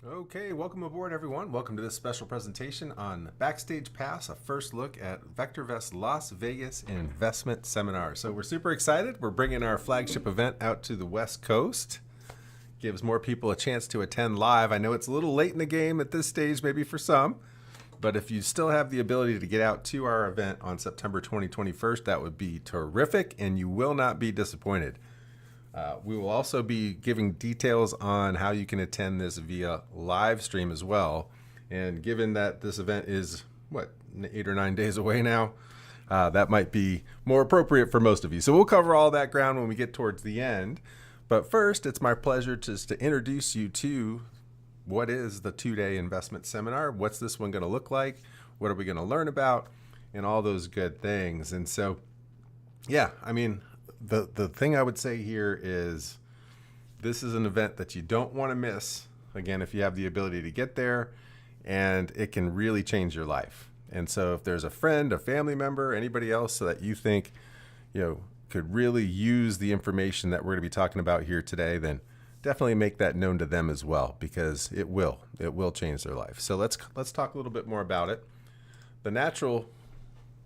Okay, welcome aboard everyone. Welcome to this special presentation on Backstage Pass, a first look at VectorVest's Las Vegas Investment Seminar. So we're super excited. We're bringing our flagship event out to the West Coast. Gives more people a chance to attend live. I know it's a little late in the game at this stage, maybe for some, but if you still have the ability to get out to our event on September 21st, that would be terrific, and you will not be disappointed. We will also be giving details on how you can attend this via live stream as well. And given that this event is, 8 or 9 days away now, that might be more appropriate for most of you. So we'll cover all that ground when we get towards the end. But first, it's my pleasure to introduce you to what is the two-day investment seminar. What's this one going to look like? What are we going to learn about? And all those good things. And so, yeah, I mean, the thing I would say here is this is an event that you don't want to miss, again, if you have the ability to get there, and it can really change your life. And so if there's a friend, a family member, anybody else that you think, could really use the information that we're going to be talking about here today, then definitely make that known to them as well, because it will change their life. So let's talk a little bit more about it. The natural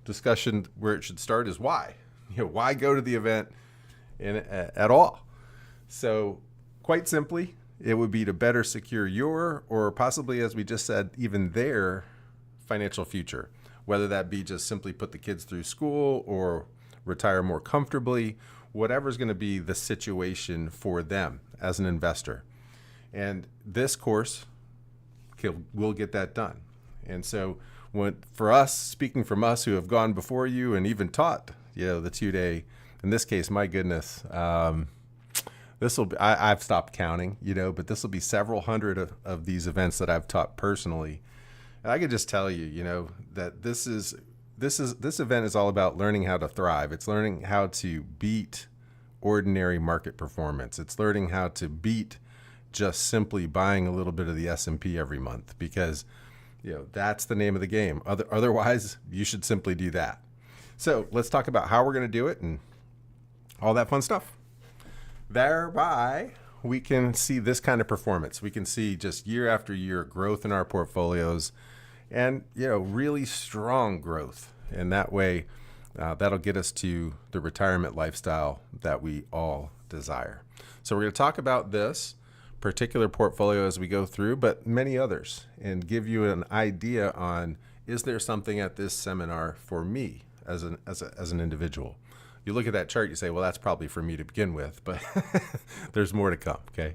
discussion where it should start is why. Why go to the event at all? So quite simply, it would be to better secure your, or possibly, as we just said, even their financial future, whether that be just simply put the kids through school or retire more comfortably, whatever's going to be the situation for them as an investor. And this course will get that done. And so for us, speaking from us who have gone before you and even taught the 2-day, in this case, my goodness, this will be, I've stopped counting, but this will be several hundred of these events that I've taught personally. And I could just tell you, that this event is all about learning how to thrive. It's learning how to beat ordinary market performance. It's learning how to beat just simply buying a little bit of the S&P every month, because that's the name of the game. Otherwise, you should simply do that. So let's talk about how we're going to do it and all that fun stuff. Thereby, we can see this kind of performance. We can see just year after year growth in our portfolios, and really strong growth. And that way, that'll get us to the retirement lifestyle that we all desire. So we're going to talk about this particular portfolio as we go through, but many others, and give you an idea on, is there something at this seminar for me as an individual? You look at that chart, you say, well, that's probably for me to begin with, but there's more to come, okay?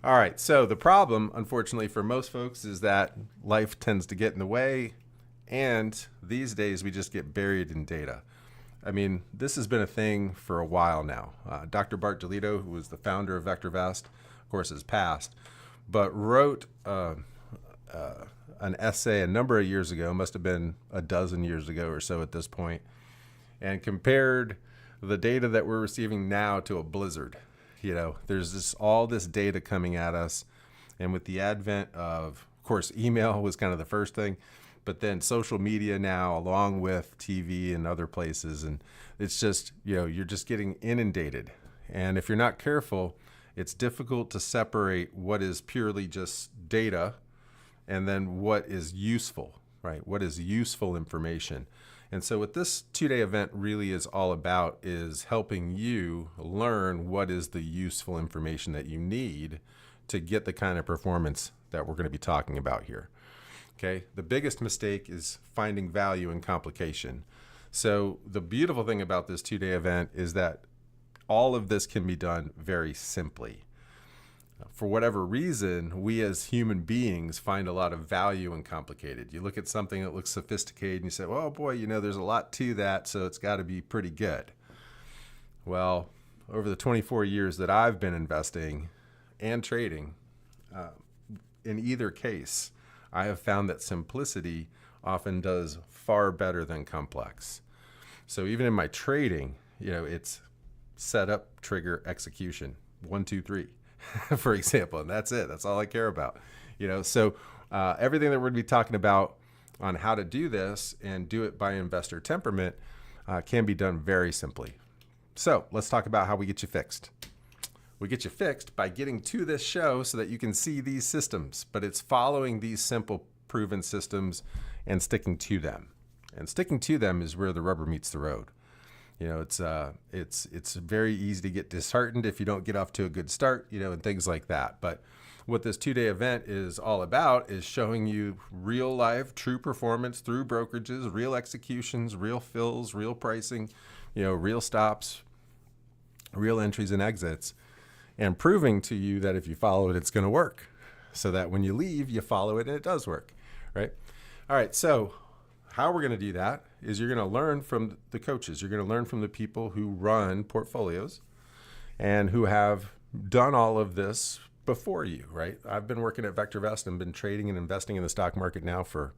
All right, so the problem, unfortunately, for most folks is that life tends to get in the way, and these days we just get buried in data. I mean, this has been a thing for a while now. Dr. Bart Giolito, who was the founder of VectorVest, of course, has passed, but wrote an essay a number of years ago, must have been a dozen years ago or so at this point, and compared the data that we're receiving now to a blizzard. There's all this data coming at us, and with the advent of course, email was kind of the first thing, but then social media now, along with TV and other places, and it's just, you're just getting inundated. And if you're not careful, it's difficult to separate what is purely just data and then what is useful, right? What is useful information? And so what this 2-day event really is all about is helping you learn what is the useful information that you need to get the kind of performance that we're going to be talking about here. Okay, the biggest mistake is finding value in complication. So the beautiful thing about this 2-day event is that all of this can be done very simply. For whatever reason, we as human beings find a lot of value in complicated. You look at something that looks sophisticated and you say, well, boy, there's a lot to that, so it's got to be pretty good. Well, over the 24 years that I've been investing and trading, in either case, I have found that simplicity often does far better than complex. So even in my trading, it's set up, trigger, execution, 1, 2, 3. For example, and that's it. That's all I care about. So everything that we're going to be talking about on how to do this and do it by investor temperament can be done very simply. So let's talk about how we get you fixed. We get you fixed by getting to this show so that you can see these systems, but it's following these simple proven systems and sticking to them. And sticking to them is where the rubber meets the road. You know, it's very easy to get disheartened if you don't get off to a good start, you know, and things like that. But what this 2-day event is all about is showing you real life, true performance through brokerages, real executions, real fills, real pricing, you know, real stops, real entries and exits, and proving to you that if you follow it, it's going to work. So that when you leave, you follow it and it does work, right? All right, so how we're going to do that is you're going to learn from the coaches. You're going to learn from the people who run portfolios and who have done all of this before you, right? I've been working at VectorVest and been trading and investing in the stock market now for,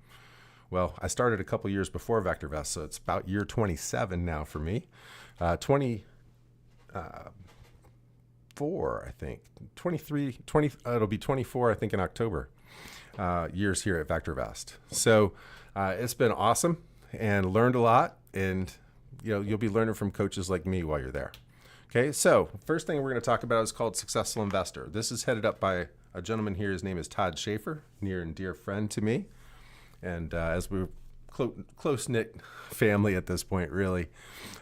well, I started a couple years before VectorVest, so it's about year 27 now for me. 24, I think. 23, 20, it'll be 24, I think, in October, years here at VectorVest. So it's been awesome and learned a lot, and you know, you'll be learning from coaches like me while you're there. Okay, so first thing we're going to talk about is called Successful Investor. This is headed up by a gentleman here. His name is Todd Schaefer, near and dear friend to me. And as we're close-knit family at this point, really.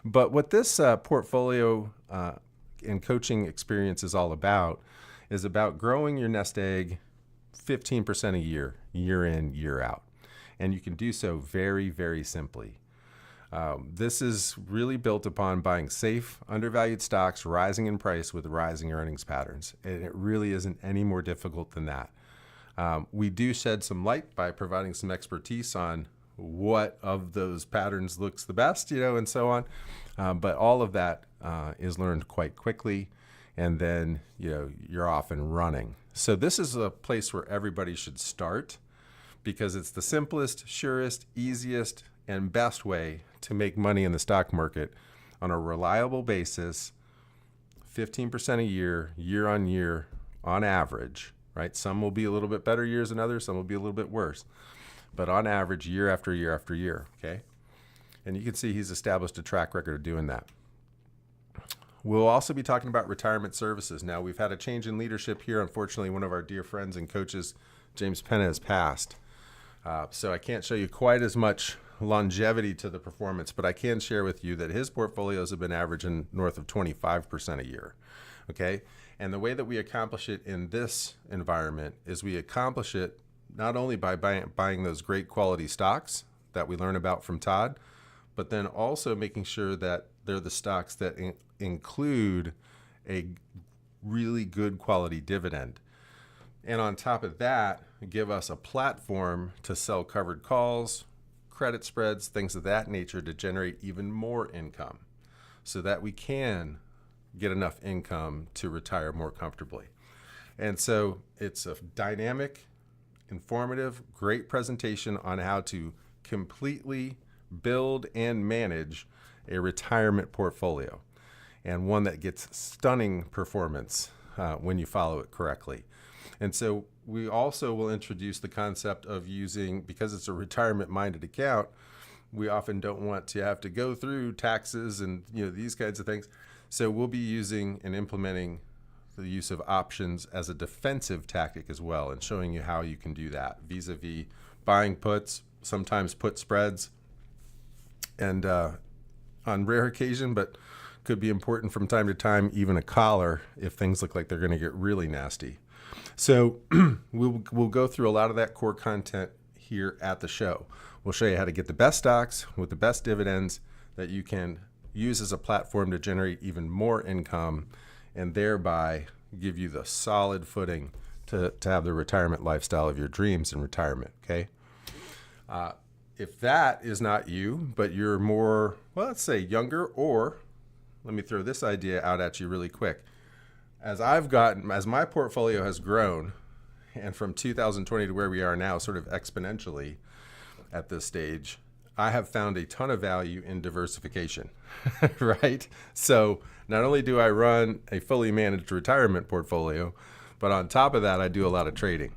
But what this portfolio and coaching experience is all about is about growing your nest egg 15% a year, year in, year out. And you can do so very, very simply. This is really built upon buying safe, undervalued stocks, rising in price with rising earnings patterns. And it really isn't any more difficult than that. We do shed some light by providing some expertise on what of those patterns looks the best, you know, and so on. But all of that is learned quite quickly, and then, you know, you're off and running. So this is a place where everybody should start because it's the simplest, surest, easiest, and best way to make money in the stock market on a reliable basis, 15% a year, year on year, on average, right? Some will be a little bit better years than others, some will be a little bit worse, but on average, year after year after year, okay? And you can see he's established a track record of doing that. We'll also be talking about retirement services. Now, we've had a change in leadership here. Unfortunately, one of our dear friends and coaches, James Penna, has passed. So I can't show you quite as much longevity to the performance, but I can share with you that his portfolios have been averaging north of 25% a year, okay? And the way that we accomplish it in this environment is we accomplish it not only by buying those great quality stocks that we learn about from Todd, but then also making sure that they're the stocks that include a really good quality dividend. And on top of that, give us a platform to sell covered calls, credit spreads, things of that nature to generate even more income so that we can get enough income to retire more comfortably. And so it's a dynamic, informative, great presentation on how to completely build and manage a retirement portfolio, and one that gets stunning performance when you follow it correctly. And so we also will introduce the concept of using, because it's a retirement-minded account, we often don't want to have to go through taxes and, you know, these kinds of things. So we'll be using and implementing the use of options as a defensive tactic as well, and showing you how you can do that vis-a-vis buying puts, sometimes put spreads, and on rare occasion, but could be important from time to time, even a collar if things look like they're going to get really nasty. So we'll go through a lot of that core content here at the show. We'll show you how to get the best stocks with the best dividends that you can use as a platform to generate even more income and thereby give you the solid footing to have the retirement lifestyle of your dreams in retirement, okay? If that is not you, but you're more, well, let's say younger, or let me throw this idea out at you really quick. As my portfolio has grown, and from 2020 to where we are now, sort of exponentially at this stage, I have found a ton of value in diversification, right? So not only do I run a fully managed retirement portfolio, but on top of that, I do a lot of trading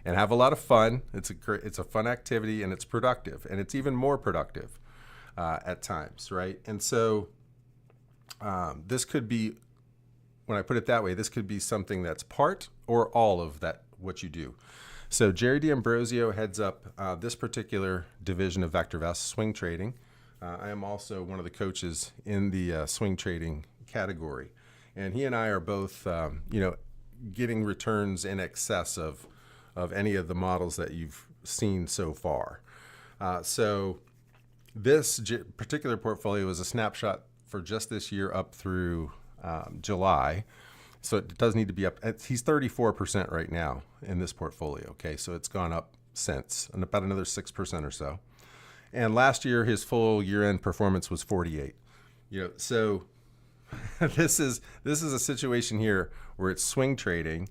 and have a lot of fun. It's a fun activity, and it's productive, and it's even more productive at times, right? And so this could be when I put it that way, this could be something that's part or all of that what you do. So Jerry D'Ambrosio heads up this particular division of VectorVest's swing trading. I am also one of the coaches in the swing trading category, and he and I are both, getting returns in excess of any of the models that you've seen so far. So this particular portfolio is a snapshot for just this year up through July. So it does need to be up. He's 34% right now in this portfolio. Okay, so it's gone up since, and about another 6% or so. And last year, his full year-end performance was 48. So this is a situation here where it's swing trading,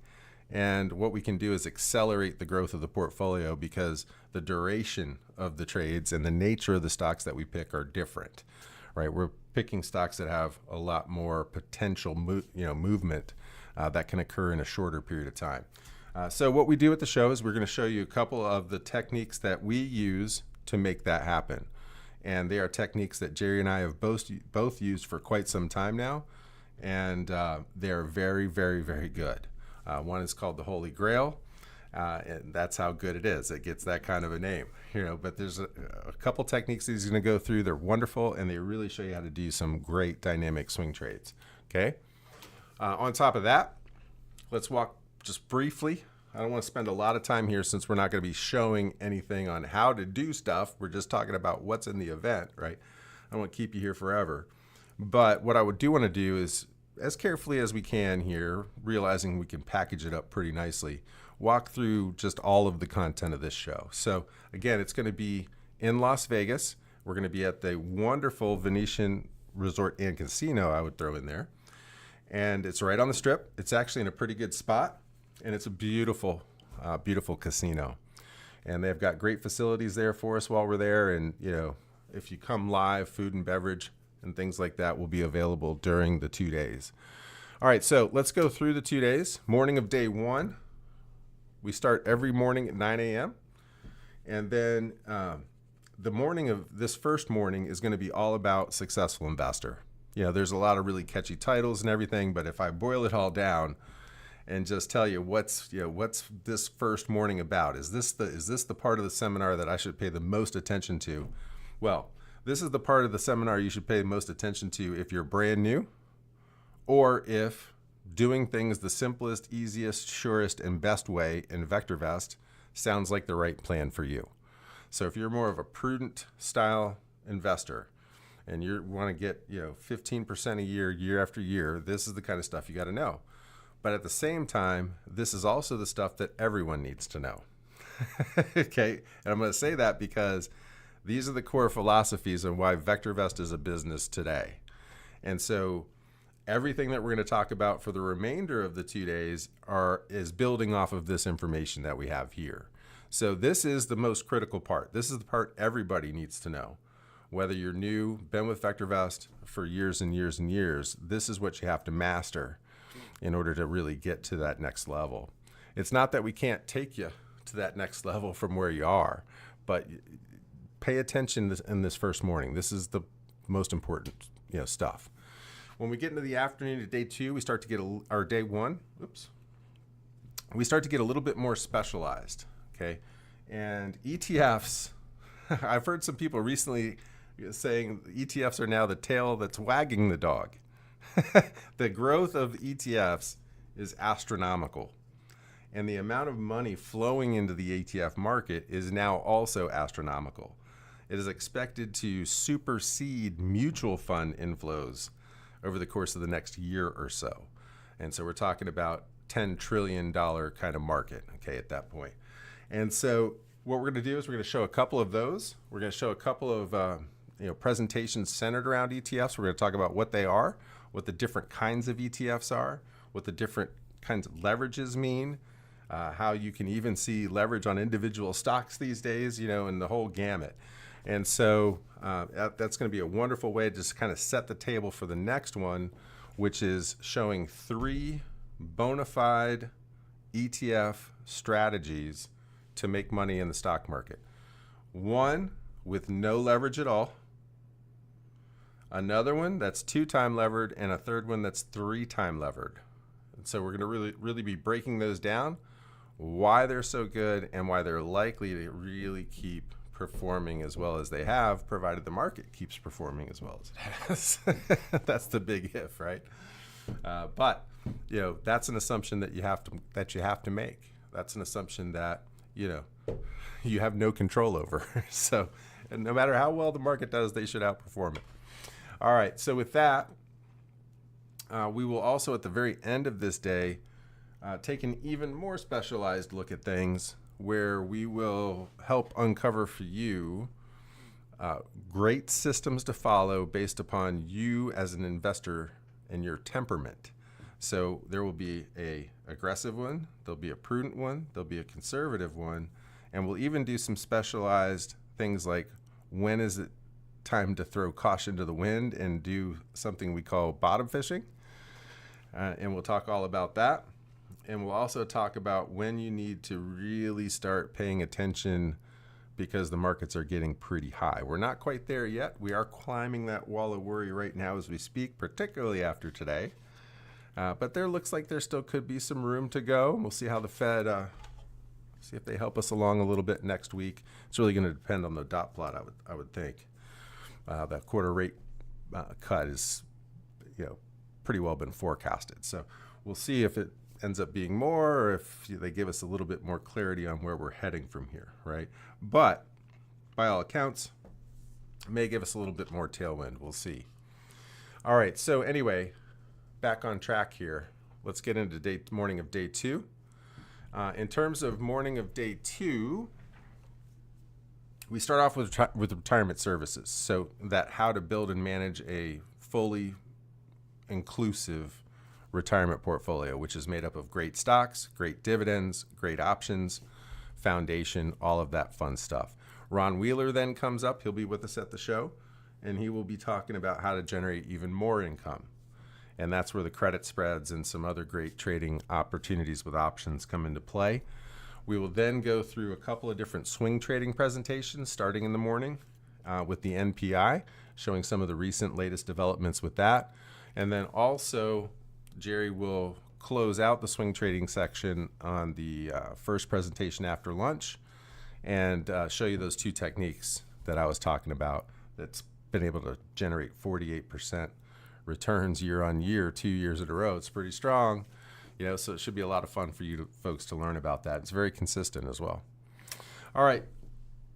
and what we can do is accelerate the growth of the portfolio because the duration of the trades and the nature of the stocks that we pick are different, right? We're picking stocks that have a lot more potential movement that can occur in a shorter period of time. So what we do at the show is we're going to show you a couple of the techniques that we use to make that happen. And they are techniques that Jerry and I have both used for quite some time now, and they're very, very, very good. One is called the Holy Grail, and that's how good it is. It gets that kind of a name, but there's a couple techniques that he's going to go through. They're wonderful, and they really show you how to do some great dynamic swing trades. Okay. On top of that, let's walk just briefly. I don't want to spend a lot of time here since we're not going to be showing anything on how to do stuff. We're just talking about what's in the event, right? I don't want to keep you here forever. But what I do want to do is, as carefully as we can here, realizing we can package it up pretty nicely, walk through just all of the content of this show. So again, it's going to be in Las Vegas. We're going to be at the wonderful Venetian Resort and Casino, I would throw in there. And it's right on the Strip. It's actually in a pretty good spot. And it's a beautiful, beautiful casino. And they've got great facilities there for us while we're there. And, if you come live, food and beverage and things like that will be available during the 2 days. All right, so let's go through the 2 days. Morning of day one, we start every morning at 9 a.m. And then the morning of this first morning is going to be all about successful investor. There's a lot of really catchy titles and everything, but if I boil it all down and just tell you what's this first morning about, is this the part of the seminar that I should pay the most attention to? Well, this is the part of the seminar you should pay the most attention to if you're brand new, or if doing things the simplest, easiest, surest, and best way in VectorVest sounds like the right plan for you. So if you're more of a prudent style investor and you want to get 15% a year after year, this is the kind of stuff you got to know. But at the same time, this is also the stuff that everyone needs to know. Okay, and I'm going to say that because these are the core philosophies on why VectorVest is a business today. And so everything that we're going to talk about for the remainder of the 2 days is building off of this information that we have here. So this is the most critical part. This is the part everybody needs to know. Whether you're new, been with VectorVest for years and years and years, this is what you have to master in order to really get to that next level. It's not that we can't take you to that next level from where you are, but pay attention in this first morning. This is the most important stuff. When we get into the afternoon of day two, we start to get our day one. We start to get a little bit more specialized. Okay, and ETFs. I've heard some people recently saying ETFs are now the tail that's wagging the dog. The growth of ETFs is astronomical. And the amount of money flowing into the ETF market is now also astronomical. It is expected to supersede mutual fund inflows over the course of the next year or so. And so we're talking about $10 trillion kind of market, okay, at that point. And so what we're going to do is we're going to show a couple of those. We're going to show a couple of presentations centered around ETFs. We're going to talk about what they are, what the different kinds of ETFs are, what the different kinds of leverages mean, how you can even see leverage on individual stocks these days, and the whole gamut. And so that's going to be a wonderful way to just kind of set the table for the next one, which is showing 3 bona fide ETF strategies to make money in the stock market. One with no leverage at all, another one that's 2-time levered, and a third one that's 3-time levered. So we're going to really be breaking those down, why they're so good and why they're likely to really keep performing as well as they have, provided the market keeps performing as well as it has. That's the big if, right? But that's an assumption that you have to make. That's an assumption that you have no control over. So, and no matter how well the market does, they should outperform it. All right. So with that, we will also at the very end of this day take an even more specialized look at things, where we will help uncover for you great systems to follow based upon you as an investor and your temperament. So there will be a aggressive one, there'll be a prudent one, there'll be a conservative one, and we'll even do some specialized things like when is it time to throw caution to the wind and do something we call bottom fishing. And we'll talk all about that. And we'll also talk about when you need to really start paying attention because the markets are getting pretty high. We're not quite there yet. We are climbing that wall of worry right now as we speak, particularly after today. But there looks like there still could be some room to go. We'll see how the Fed, see if they help us along a little bit next week. It's really going to depend on the dot plot, I would think. That quarter rate cut is, pretty well been forecasted. So we'll see if it ends up being more, or if they give us a little bit more clarity on where we're heading from here, right? But by all accounts, it may give us a little bit more tailwind. We'll see. All right, so anyway, back on track here. Let's get into morning of day 2. In terms of morning of day 2, we start off with retirement services. So that how to build and manage a fully inclusive retirement portfolio, which is made up of great stocks, great dividends, great options, foundation, all of that fun stuff. Ron Wheeler then comes up. He'll be with us at the show, and he will be talking about how to generate even more income. And that's where the credit spreads and some other great trading opportunities with options come into play. We will then go through a couple of different swing trading presentations starting in the morning with the NPI, showing some of the recent latest developments with that. And then also Jerry will close out the swing trading section on the first presentation after lunch and show you those 2 techniques that I was talking about that's been able to generate 48% returns year on year, 2 years in a row. It's pretty strong, so it should be a lot of fun for you folks to learn about that. It's very consistent as well. All right,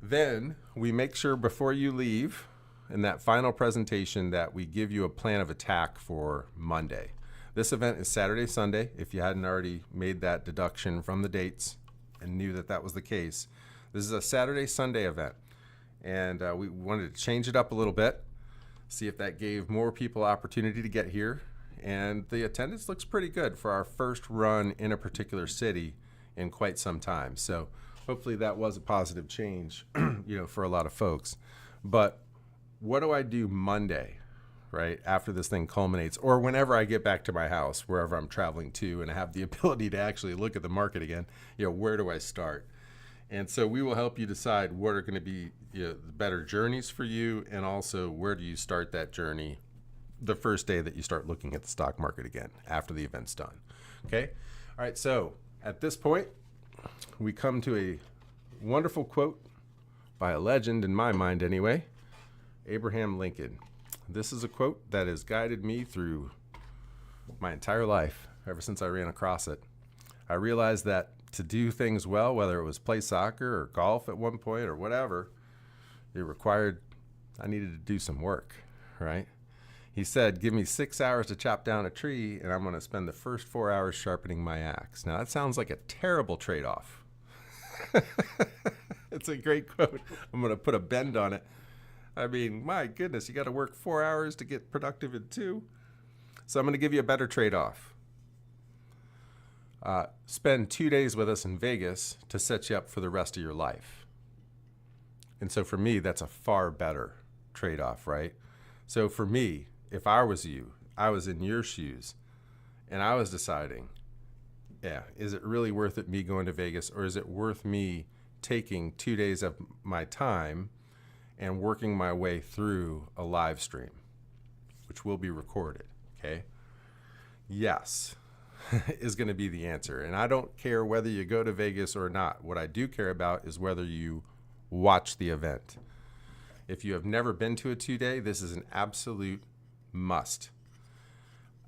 then we make sure before you leave in that final presentation that we give you a plan of attack for Monday. This event is Saturday, Sunday. If you hadn't already made that deduction from the dates and knew that that was the case, this is a Saturday, Sunday event. And we wanted to change it up a little bit, see if that gave more people opportunity to get here. And the attendance looks pretty good for our first run in a particular city in quite some time. So hopefully that was a positive change, for a lot of folks. But what do I do Monday, right, after this thing culminates, or whenever I get back to my house, wherever I'm traveling to, and I have the ability to actually look at the market again? Where do I start? And so we will help you decide what are going to be the better journeys for you, and also where do you start that journey the first day that you start looking at the stock market again after the event's done. Okay? All right, so at this point, we come to a wonderful quote by a legend, in my mind anyway, Abraham Lincoln. This is a quote that has guided me through my entire life, ever since I ran across it. I realized that to do things well, whether it was play soccer or golf at one point or whatever, I needed to do some work, right? He said, give me 6 hours to chop down a tree, and I'm going to spend the first 4 hours sharpening my axe. Now, that sounds like a terrible trade-off. It's a great quote. I'm going to put a bend on it. I mean, my goodness, you got to work 4 hours to get productive in 2. So I'm going to give you a better trade-off. Spend 2 days with us in Vegas to set you up for the rest of your life. And so for me, that's a far better trade-off, right? So for me, if I was you, I was in your shoes, and I was deciding, is it really worth it me going to Vegas, or is it worth me taking 2 days of my time and working my way through a live stream, which will be recorded, okay? Yes. is going to be the answer. And I don't care whether you go to Vegas or not. What I do care about is whether you watch the event. If you have never been to a 2-day, this is an absolute must.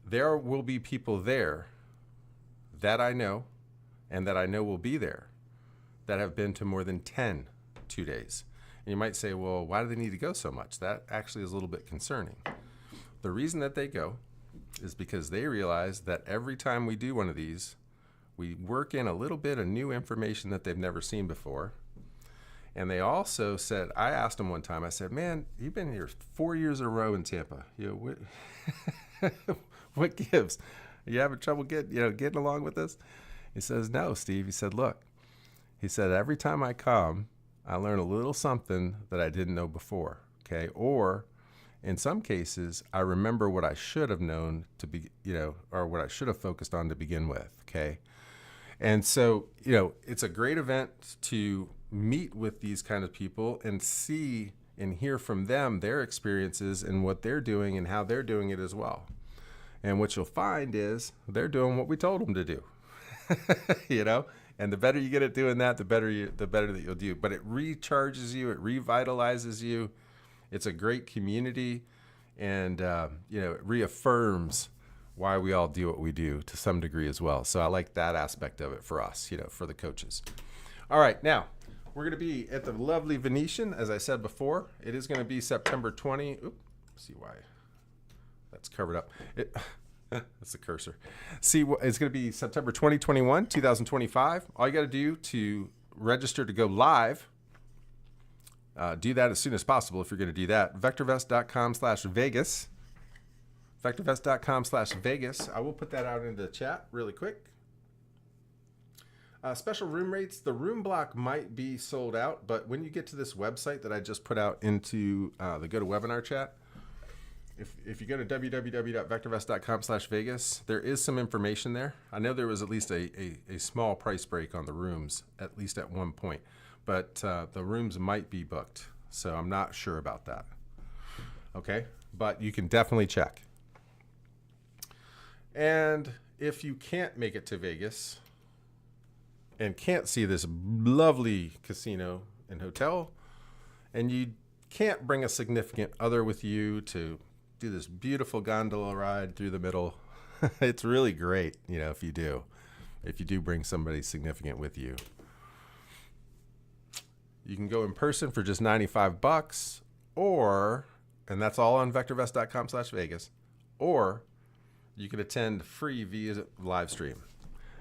There will be people there that I know and that I know will be there that have been to more than 10 2-days. And you might say, well, why do they need to go so much? That actually is a little bit concerning. The reason that they go is because they realize that every time we do one of these, we work in a little bit of new information that they've never seen before. And they also said, I asked them one time, I said, man, you've been here 4 years in a row in Tampa. What gives? Are you having trouble getting along with this? He says, no, Steve. He said, look, he said, every time I come, I learn a little something that I didn't know before. Okay. Or in some cases, I remember what I should have known to be, or what I should have focused on to begin with. Okay. And so, it's a great event to meet with these kind of people and see and hear from them, their experiences and what they're doing and how they're doing it as well. And what you'll find is they're doing what we told them to do, and the better you get at doing that, the better that you'll do. But it recharges you, it revitalizes you. It's a great community, and it reaffirms why we all do what we do to some degree as well. So I like that aspect of it for us, for the coaches. All right, now we're going to be at the lovely Venetian, as I said before. It is going to be September 20. Oops, see why that's covered up. That's the cursor. See, it's going to be September 2021, 2025. All you got to do to register to go live, do that as soon as possible if you're going to do that. VectorVest.com/Vegas. VectorVest.com/Vegas. I will put that out into the chat really quick. Special room rates. The room block might be sold out, but when you get to this website that I just put out into the GoToWebinar chat, if you go to www.vectorvest.com/Vegas, there is some information there. I know there was at least a small price break on the rooms, at least at one point, but the rooms might be booked, so I'm not sure about that. Okay, but you can definitely check. And if you can't make it to Vegas and can't see this lovely casino and hotel, and you can't bring a significant other with you to do this beautiful gondola ride through the middle, it's really great, if you do bring somebody significant with you. You can go in person for just $95, and that's all on VectorVest.com/Vegas, or you can attend free via live stream.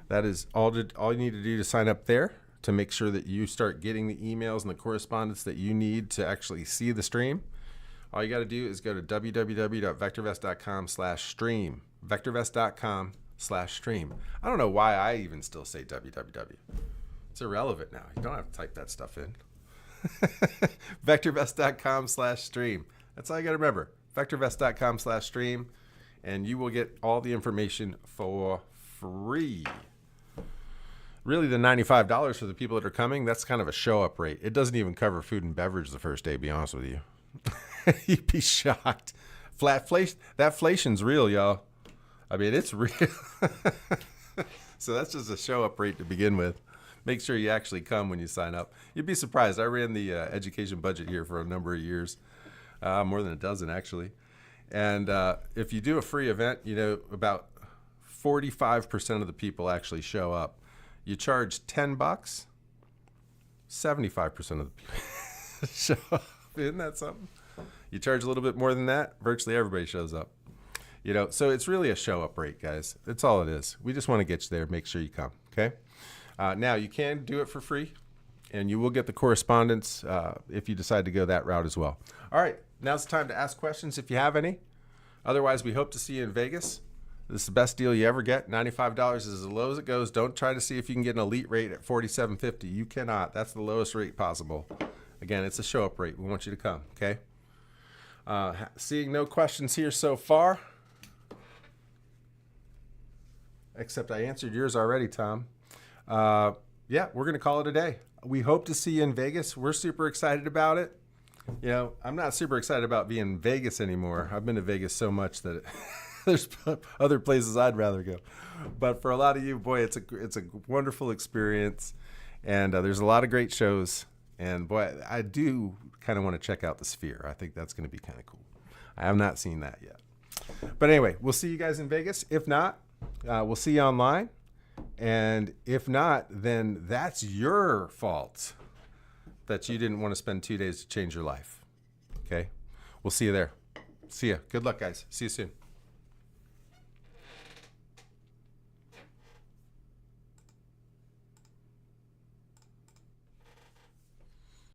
That is all you need to do to sign up there, to make sure that you start getting the emails and the correspondence that you need to actually see the stream. All you got to do is go to www.vectorvest.com/stream. VectorVest.com/stream. I don't know why I even still say www. It's irrelevant now. You don't have to type that stuff in. VectorVest.com/stream. That's all you got to remember. VectorVest.com/stream, and you will get all the information for free. Really, the $95 for the people that are coming, that's kind of a show-up rate. It doesn't even cover food and beverage the first day, to be honest with you. You'd be shocked. That inflation's real, y'all. I mean, it's real. So that's just a show-up rate to begin with. Make sure you actually come when you sign up. You'd be surprised. I ran the education budget here for a number of years, more than a dozen, actually. And if you do a free event, about 45% of the people actually show up. You charge $10, 75% of the people show up. Isn't that something? You charge a little bit more than that, virtually everybody shows up. So it's really a show up rate, guys. That's all it is. We just want to get you there. Make sure you come. Okay. Now you can do it for free, and you will get the correspondence if you decide to go that route as well. All right. Now's the time to ask questions if you have any. Otherwise, we hope to see you in Vegas. This is the best deal you ever get. $95 is as low as it goes. Don't try to see if you can get an elite rate at $47.50. You cannot. That's the lowest rate possible. Again, it's a show-up rate. We want you to come, okay? Seeing no questions here so far. Except I answered yours already, Tom. Yeah, we're going to call it a day. We hope to see you in Vegas. We're super excited about it. I'm not super excited about being in Vegas anymore. I've been to Vegas so much that There's other places I'd rather go. But for a lot of you, boy, it's a wonderful experience. And there's a lot of great shows. And boy, I do kind of want to check out the Sphere. I think that's going to be kind of cool. I have not seen that yet. But anyway, we'll see you guys in Vegas. If not, we'll see you online. And if not, then that's your fault that you didn't want to spend 2 days to change your life. Okay? We'll see you there. See ya. Good luck, guys. See you soon.